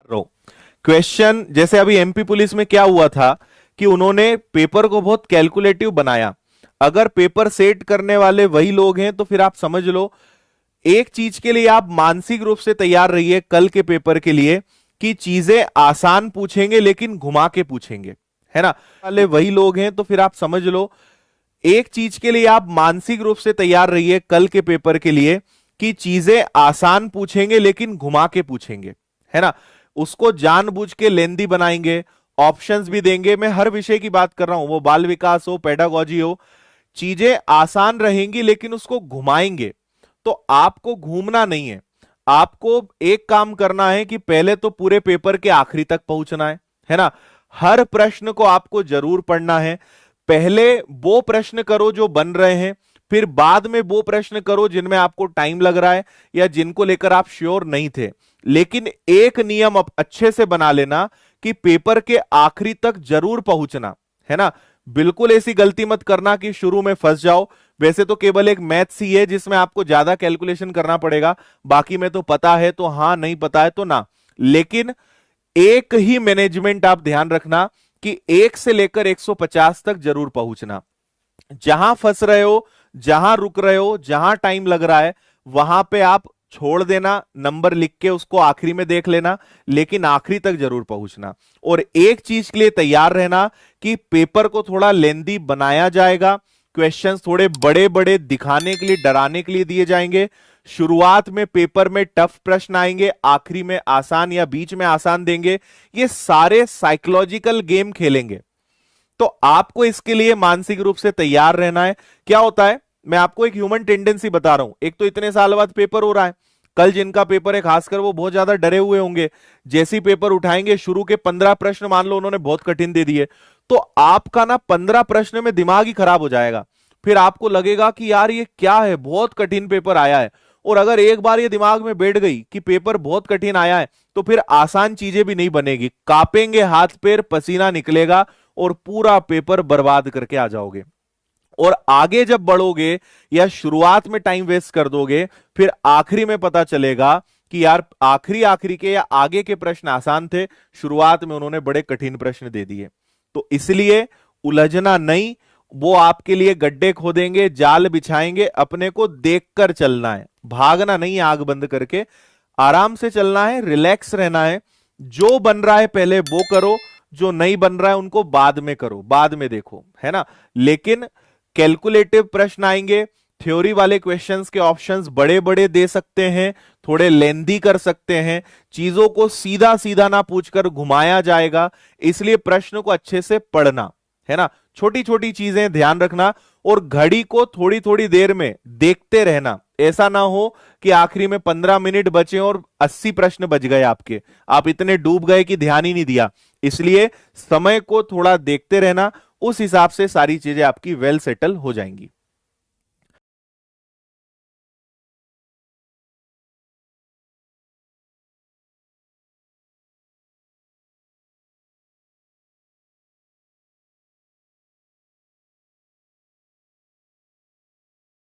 Question जैसे अभी MP police में क्या हुआ था कि उन्होंने पेपर को बहुत कैलकुलेटिव बनाया। अगर पेपर सेट करने वाले वही लोग हैं तो फिर आप समझ लो, एक चीज के लिए आप मानसिक रूप से तैयार रहिए कल के पेपर के लिए कि चीजें आसान पूछेंगे लेकिन घुमा के पूछेंगे, है ना। वाले वही लोग हैं तो फिर आप समझ लो, एक चीज के लिए आप मानसिक रूप से तैयार रहिए कल के पेपर के लिए कि चीजें आसान पूछेंगे लेकिन घुमा के पूछेंगे, है ना। उसको जानबूझ के लेंदी बनाएंगे, ऑप्शंस भी देंगे। मैं हर विषय की बात कर रहा हूं, वो बाल विकास हो, पेडागोजी हो, चीजें आसान रहेंगी लेकिन उसको घुमाएंगे। तो आपको घूमना नहीं है, आपको एक काम करना है कि पहले तो पूरे पेपर के आखिरी तक पहुंचना है ना। हर प्रश्न को आपको जरूर पढ़ना है। पहले वो प्रश्न करो जो बन रहे हैं, फिर बाद में वो प्रश्न करो जिनमें आपको टाइम लग रहा है या जिनको लेकर आप श्योर नहीं थे। लेकिन एक नियम अब अच्छे से बना लेना कि पेपर के आखिरी तक जरूर पहुंचना, है ना। बिल्कुल ऐसी गलती मत करना कि शुरू में फंस जाओ। वैसे तो केवल एक मैथ्स ही है जिसमें आपको ज्यादा कैलकुलेशन करना पड़ेगा, बाकी में तो पता है तो हां, नहीं पता है तो ना। लेकिन एक ही मैनेजमेंट आप ध्यान रखना कि 1 से लेकर 150 तक जरूर पहुंचना। जहां फंस रहे हो, जहां रुक रहे हो, जहां टाइम लग रहा है, वहां पे आप छोड़ देना, नंबर लिख के उसको आखिरी में देख लेना, लेकिन आखिरी तक जरूर पहुंचना। और एक चीज के लिए तैयार रहना कि पेपर को थोड़ा लेंदी बनाया जाएगा, क्वेश्चंस थोड़े बड़े बड़े दिखाने के लिए, डराने के लिए दिए जाएंगे। शुरुआत में पेपर में टफ प्रश्न आएंगे, आखिरी में आसान या बीच में आसान देंगे। ये सारे साइकोलॉजिकल गेम खेलेंगे, तो आपको इसके लिए मानसिक रूप से तैयार रहना है। क्या होता है, मैं आपको एक ह्यूमन टेंडेंसी बता रहा हूं। एक तो इतने साल बाद पेपर हो रहा है, कल जिनका पेपर है खासकर वो बहुत ज्यादा डरे हुए होंगे। जैसे पेपर उठाएंगे, शुरू के 15 प्रश्न मान लो उन्होंने बहुत कठिन दे दिए, तो आपका ना 15 प्रश्न में दिमाग ही खराब हो जाएगा। फिर आपको लगेगा कि यार ये क्या है, बहुत कठिन पेपर आया है। और अगर एक बार ये दिमाग में बैठ गई कि पेपर बहुत कठिन आया है, तो फिर आसान चीजें भी नहीं बनेगी, कांपेंगे हाथ पैर, पसीना निकलेगा और पूरा पेपर बर्बाद करके आ जाओगे। और आगे जब बढ़ोगे या शुरुआत में टाइम वेस्ट कर दोगे, फिर आखिरी में पता चलेगा कि यार आखिरी के या आगे के प्रश्न आसान थे, शुरुआत में उन्होंने बड़े कठिन प्रश्न दे दिए। तो इसलिए उलझना नहीं, वो आपके लिए गड्ढे खोदेंगे, जाल बिछाएंगे, अपने को देखकर चलना है, भागना नहीं, आग बंद करके आराम से चलना है, रिलैक्स रहना है। जो बन रहा है पहले वो करो, जो नहीं बन रहा है उनको बाद में करो, बाद में देखो, है ना। लेकिन कैलकुलेटिव प्रश्न आएंगे, थ्योरी वाले क्वेश्चंस के ऑप्शंस बड़े बड़े दे सकते हैं, थोड़े लेंदी कर सकते हैं, चीजों को सीधा सीधा ना पूछकर घुमाया जाएगा। इसलिए प्रश्न को अच्छे से पढ़ना, है ना। छोटी छोटी चीजें ध्यान रखना और घड़ी को थोड़ी थोड़ी देर में देखते रहना। ऐसा ना हो कि आखिरी में 15 मिनट बचे और 80 प्रश्न बच गए आपके, आप इतने डूब गए कि ध्यान ही नहीं दिया। इसलिए समय को थोड़ा देखते रहना, उस हिसाब से सारी चीजें आपकी वेल सेटल हो जाएंगी।